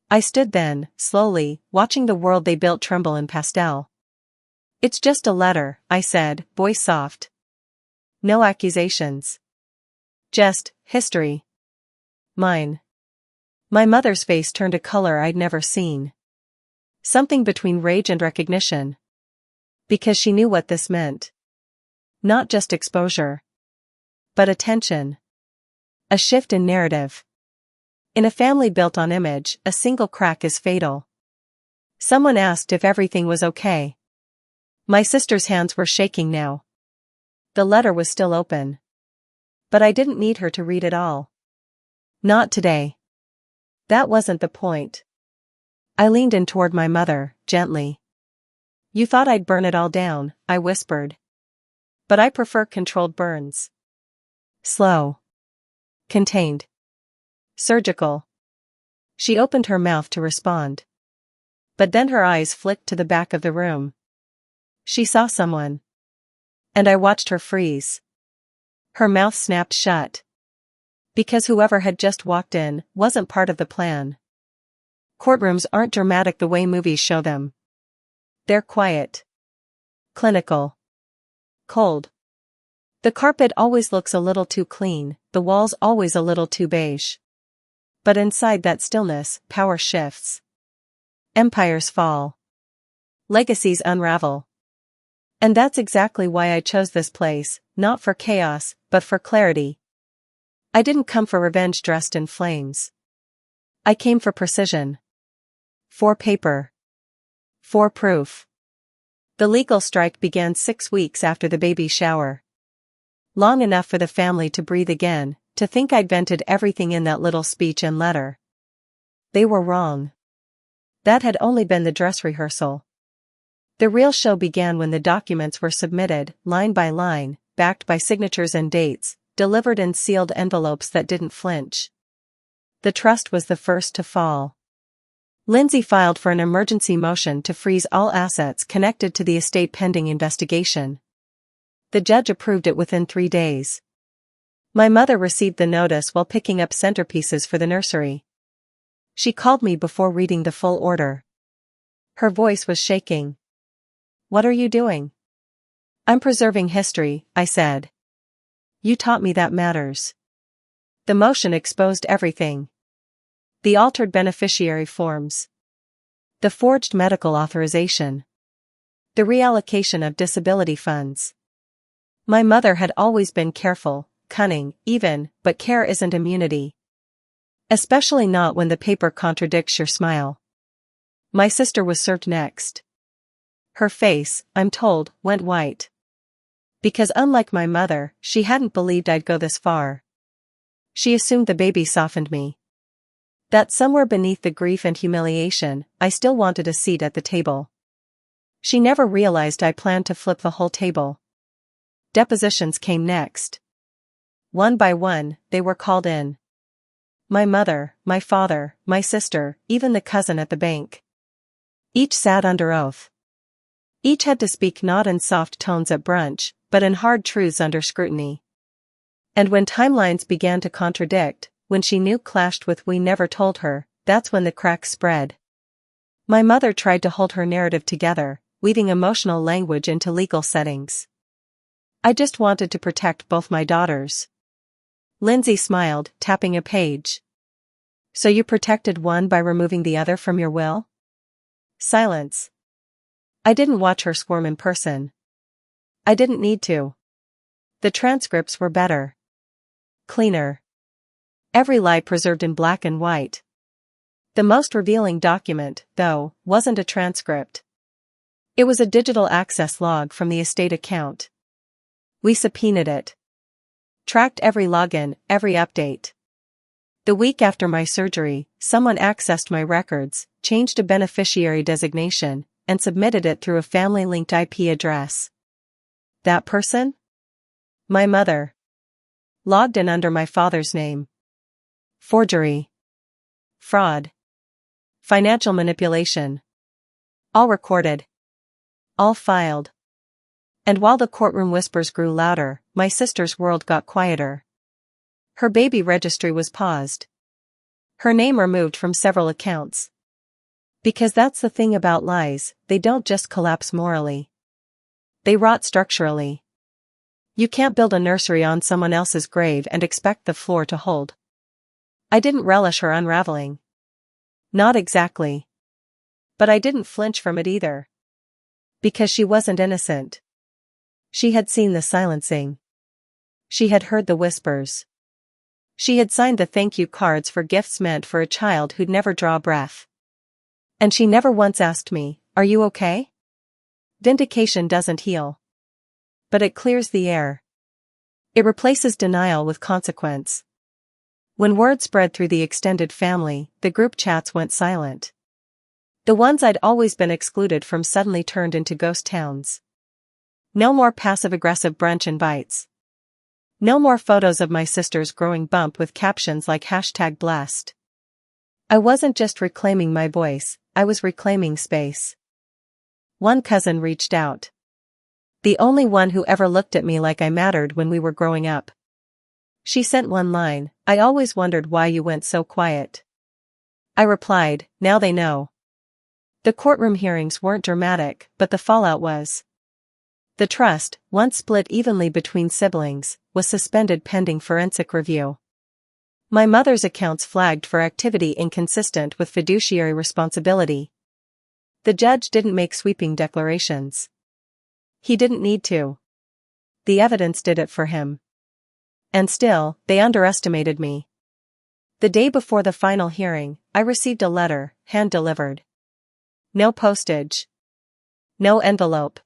I stood then, slowly, watching the world they built tremble in pastel. It's just a letter, I said, voice soft. No accusations. Just history. Mine. My mother's face turned a color I'd never seen. Something between rage and recognition. Because she knew what this meant. Not just exposure. But attention. A shift in narrative. In a family built on image, a single crack is fatal. Someone asked if everything was okay. My sister's hands were shaking now. The letter was still open. But I didn't need her to read it all. Not today. That wasn't the point. I leaned in toward my mother, gently. You thought I'd burn it all down, I whispered. But I prefer controlled burns. Slow. Contained. Surgical. She opened her mouth to respond. But then her eyes flicked to the back of the room. She saw someone. And I watched her freeze. Her mouth snapped shut. Because whoever had just walked in wasn't part of the plan. Courtrooms aren't dramatic the way movies show them. They're quiet. Clinical. Cold. The carpet always looks a little too clean, the walls always a little too beige. But inside that stillness, power shifts. Empires fall. Legacies unravel. And that's exactly why I chose this place, not for chaos, but for clarity. I didn't come for revenge dressed in flames. I came for precision. For paper. For proof. The legal strike began 6 weeks after the baby shower. Long enough for the family to breathe again, to think I'd vented everything in that little speech and letter. They were wrong. That had only been the dress rehearsal. The real show began when the documents were submitted, line by line, backed by signatures and dates, delivered in sealed envelopes that didn't flinch. The trust was the first to fall. Lindsay filed for an emergency motion to freeze all assets connected to the estate pending investigation. The judge approved it within 3 days. My mother received the notice while picking up centerpieces for the nursery. She called me before reading the full order. Her voice was shaking. What are you doing? I'm preserving history, I said. You taught me that matters. The motion exposed everything. The altered beneficiary forms. The forged medical authorization. The reallocation of disability funds. My mother had always been careful, cunning, even, but care isn't immunity. Especially not when the paper contradicts your smile. My sister was served next. Her face, I'm told, went white. Because unlike my mother, she hadn't believed I'd go this far. She assumed the baby softened me. That somewhere beneath the grief and humiliation, I still wanted a seat at the table. She never realized I planned to flip the whole table. Depositions came next. One by one, they were called in. My mother, my father, my sister, even the cousin at the bank. Each sat under oath. Each had to speak not in soft tones at brunch, but in hard truths under scrutiny. And when timelines began to contradict, when she knew clashed with we never told her, that's when the cracks spread. My mother tried to hold her narrative together, weaving emotional language into legal settings. I just wanted to protect both my daughters. Lindsay smiled, tapping a page. So you protected one by removing the other from your will? Silence. I didn't watch her squirm in person. I didn't need to. The transcripts were better. Cleaner. Every lie preserved in black and white. The most revealing document, though, wasn't a transcript. It was a digital access log from the estate account. We subpoenaed it. Tracked every login, every update. The week after my surgery, someone accessed my records, changed a beneficiary designation, and submitted it through a family-linked IP address. That person? My mother. Logged in under my father's name. Forgery. Fraud. Financial manipulation. All recorded. All filed. And while the courtroom whispers grew louder, my sister's world got quieter. Her baby registry was paused. Her name removed from several accounts. Because that's the thing about lies, they don't just collapse morally. They rot structurally. You can't build a nursery on someone else's grave and expect the floor to hold. I didn't relish her unraveling. Not exactly. But I didn't flinch from it either. Because she wasn't innocent. She had seen the silencing. She had heard the whispers. She had signed the thank you cards for gifts meant for a child who'd never draw breath. And she never once asked me, "Are you okay?" Vindication doesn't heal. But it clears the air. It replaces denial with consequence. When word spread through the extended family, the group chats went silent. The ones I'd always been excluded from suddenly turned into ghost towns. No more passive-aggressive brunch invites. No more photos of my sister's growing bump with captions like #blessed. I wasn't just reclaiming my voice, I was reclaiming space. One cousin reached out. The only one who ever looked at me like I mattered when we were growing up. She sent one line, "I always wondered why you went so quiet." I replied, "Now they know." The courtroom hearings weren't dramatic, but the fallout was. The trust, once split evenly between siblings, was suspended pending forensic review. My mother's accounts flagged for activity inconsistent with fiduciary responsibility. The judge didn't make sweeping declarations. He didn't need to. The evidence did it for him. And still, they underestimated me. The day before the final hearing, I received a letter, hand-delivered. No postage. No envelope.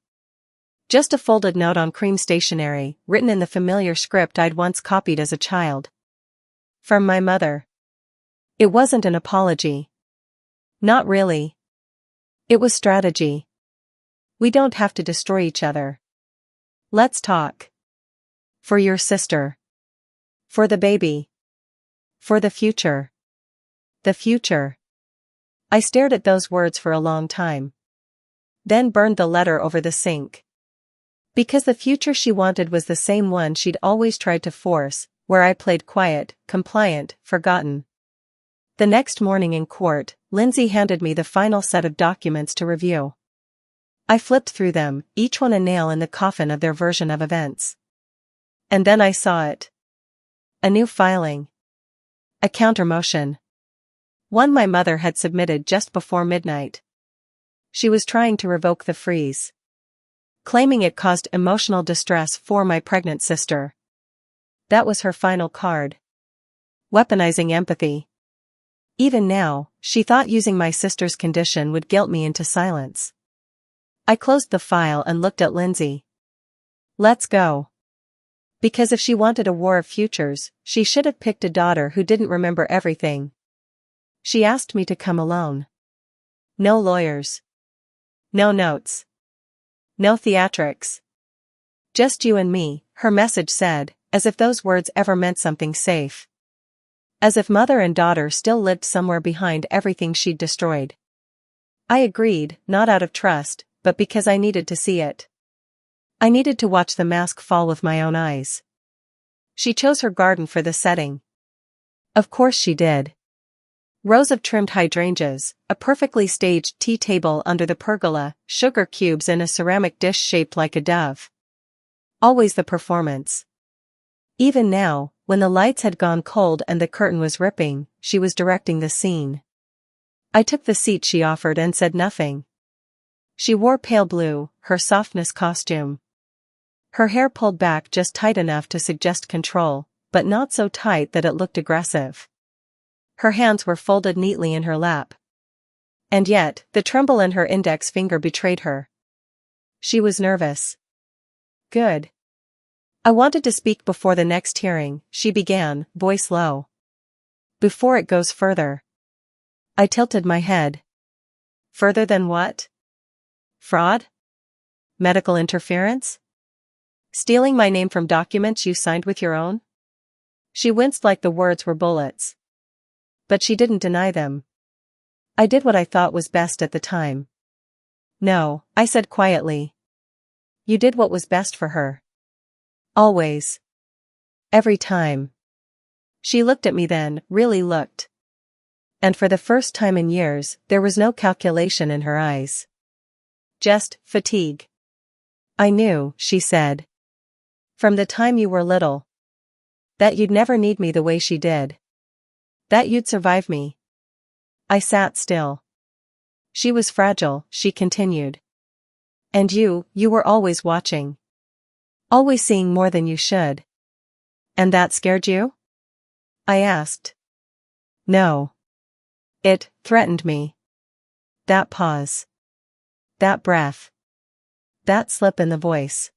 Just a folded note on cream stationery, written in the familiar script I'd once copied as a child. From my mother. It wasn't an apology. Not really. It was strategy. We don't have to destroy each other. Let's talk. For your sister. For the baby. For the future. The future. I stared at those words for a long time. Then burned the letter over the sink. Because the future she wanted was the same one she'd always tried to force, where I played quiet, compliant, forgotten. The next morning in court, Lindsay handed me the final set of documents to review. I flipped through them, each one a nail in the coffin of their version of events. And then I saw it. A new filing. A counter-motion. One my mother had submitted just before midnight. She was trying to revoke the freeze. Claiming it caused emotional distress for my pregnant sister. That was her final card. Weaponizing empathy. Even now, she thought using my sister's condition would guilt me into silence. I closed the file and looked at Lindsay. Let's go. Because if she wanted a war of futures, she should have picked a daughter who didn't remember everything. She asked me to come alone. No lawyers. No notes. No theatrics. Just you and me, her message said, as if those words ever meant something safe. As if mother and daughter still lived somewhere behind everything she'd destroyed. I agreed, not out of trust, but because I needed to see it. I needed to watch the mask fall with my own eyes. She chose her garden for the setting. Of course she did. Rows of trimmed hydrangeas, a perfectly staged tea table under the pergola, sugar cubes in a ceramic dish shaped like a dove. Always the performance. Even now, When the lights had gone cold and the curtain was ripping, she was directing the scene. I took the seat she offered and said nothing. She wore pale blue, her softness costume. Her hair pulled back just tight enough to suggest control, but not so tight that it looked aggressive. Her hands were folded neatly in her lap. And yet, the tremble in her index finger betrayed her. She was nervous. Good. I wanted to speak before the next hearing, she began, voice low. Before it goes further. I tilted my head. Further than what? Fraud? Medical interference? Stealing my name from documents you signed with your own? She winced like the words were bullets. But she didn't deny them. I did what I thought was best at the time. No, I said quietly. You did what was best for her. Always. Every time. She looked at me then, really looked. And for the first time in years, there was no calculation in her eyes. Just fatigue. I knew, she said. From the time you were little. That you'd never need me the way she did. That you'd survive me. I sat still. She was fragile, she continued. And you were always watching. Always seeing more than you should. And that scared you? I asked. No. It threatened me. That pause. That breath. That slip in the voice.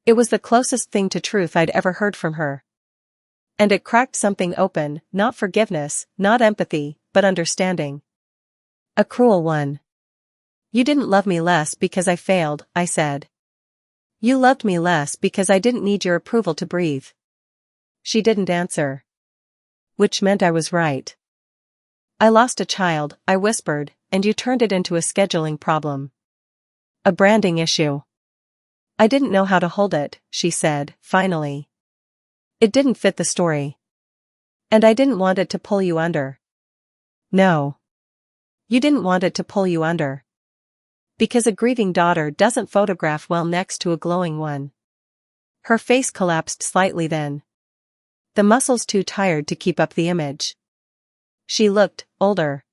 It was the closest thing to truth I'd ever heard from her. And it cracked something open, not forgiveness, not empathy, but understanding. A cruel one. You didn't love me less because I failed, I said. You loved me less because I didn't need your approval to breathe. She didn't answer. Which meant I was right. I lost a child, I whispered, and you turned it into a scheduling problem. A branding issue. I didn't know how to hold it, she said, finally. It didn't fit the story. And I didn't want it to pull you under. No. You didn't want it to pull you under. Because a grieving daughter doesn't photograph well next to a glowing one. Her face collapsed slightly then. The muscles too tired to keep up the image. She looked older.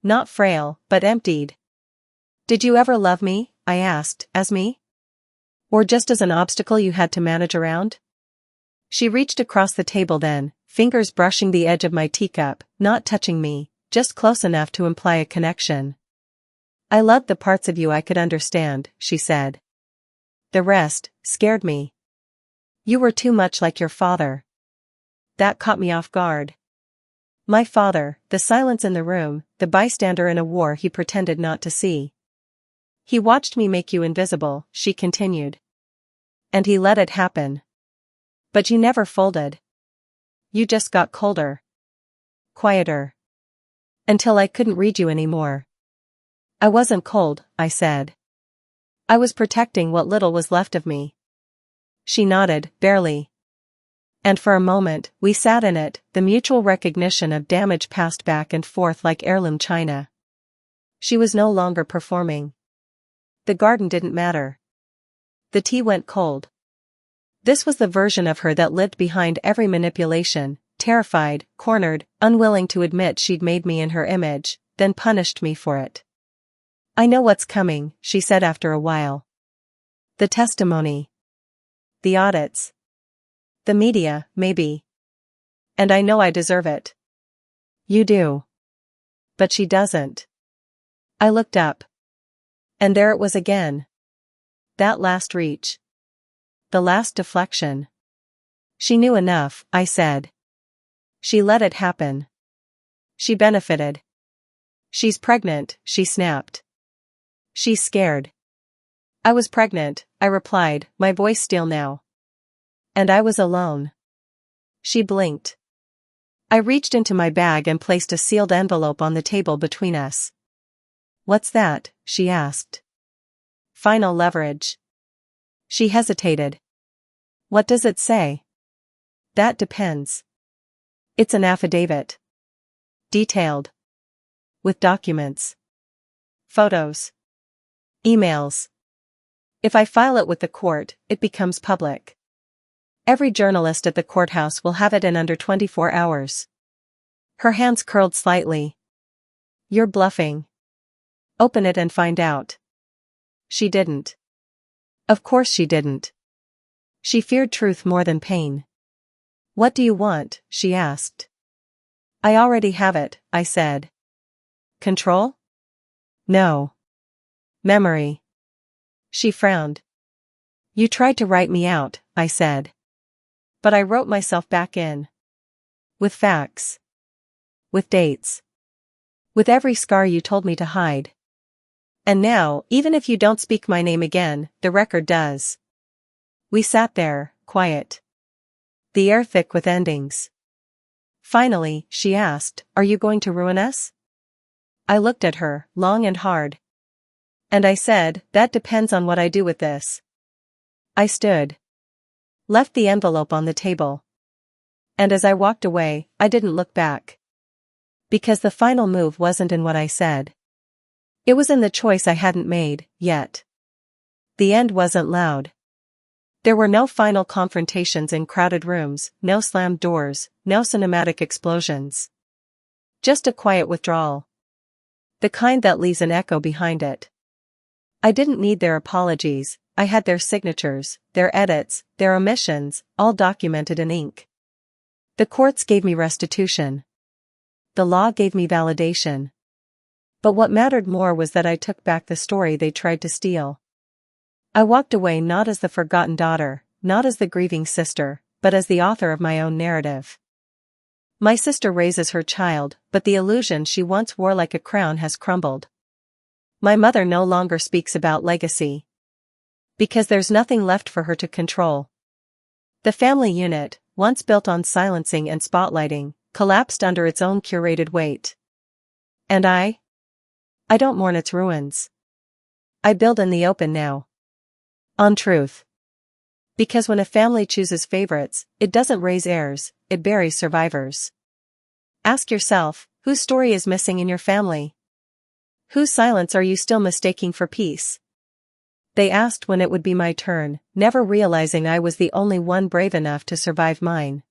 Not frail, but emptied. Did you ever love me? I asked, as me? Or just as an obstacle you had to manage around? She reached across the table then, fingers brushing the edge of my teacup, not touching me, just close enough to imply a connection. I loved the parts of you I could understand, she said. The rest scared me. You were too much like your father. That caught me off guard. My father, the silence in the room, the bystander in a war he pretended not to see. He watched me make you invisible, she continued. And he let it happen. But you never folded. You just got colder. Quieter. Until I couldn't read you anymore. I wasn't cold, I said. I was protecting what little was left of me. She nodded, barely. And for a moment, we sat in it, the mutual recognition of damage passed back and forth like heirloom china. She was no longer performing. The garden didn't matter. The tea went cold. This was the version of her that lived behind every manipulation, terrified, cornered, unwilling to admit she'd made me in her image, then punished me for it. I know what's coming, she said after a while. The testimony. The audits. The media, maybe. And I know I deserve it. You do. But she doesn't. I looked up. And there it was again. That last reach. The last deflection. She knew enough, I said. She let it happen. She benefited. She's pregnant, she snapped. She's scared. I was pregnant, I replied, my voice still now. And I was alone. She blinked. I reached into my bag and placed a sealed envelope on the table between us. What's that? She asked. Final leverage. She hesitated. What does it say? That depends. It's an affidavit. Detailed. With documents. Photos. Emails. If I file it with the court, it becomes public. Every journalist at the courthouse will have it in under 24 hours. Her hands curled slightly. You're bluffing. Open it and find out. She didn't. Of course she didn't. She feared truth more than pain. What do you want? She asked. I already have it, I said. Control? No. Memory. She frowned. You tried to write me out, I said. But I wrote myself back in. With facts. With dates. With every scar you told me to hide. And now, even if you don't speak my name again, the record does. We sat there, quiet. The air thick with endings. Finally, she asked, are you going to ruin us? I looked at her, long and hard. And I said, that depends on what I do with this. I stood. Left the envelope on the table. And as I walked away, I didn't look back. Because the final move wasn't in what I said. It was in the choice I hadn't made, yet. The end wasn't loud. There were no final confrontations in crowded rooms, no slammed doors, no cinematic explosions. Just a quiet withdrawal. The kind that leaves an echo behind it. I didn't need their apologies, I had their signatures, their edits, their omissions, all documented in ink. The courts gave me restitution. The law gave me validation. But what mattered more was that I took back the story they tried to steal. I walked away not as the forgotten daughter, not as the grieving sister, but as the author of my own narrative. My sister raises her child, but the illusion she once wore like a crown has crumbled. My mother no longer speaks about legacy. Because there's nothing left for her to control. The family unit, once built on silencing and spotlighting, collapsed under its own curated weight. And I don't mourn its ruins. I build in the open now. On truth. Because when a family chooses favorites, it doesn't raise heirs, it buries survivors. Ask yourself, whose story is missing in your family? Whose silence are you still mistaking for peace? They asked when it would be my turn, never realizing I was the only one brave enough to survive mine.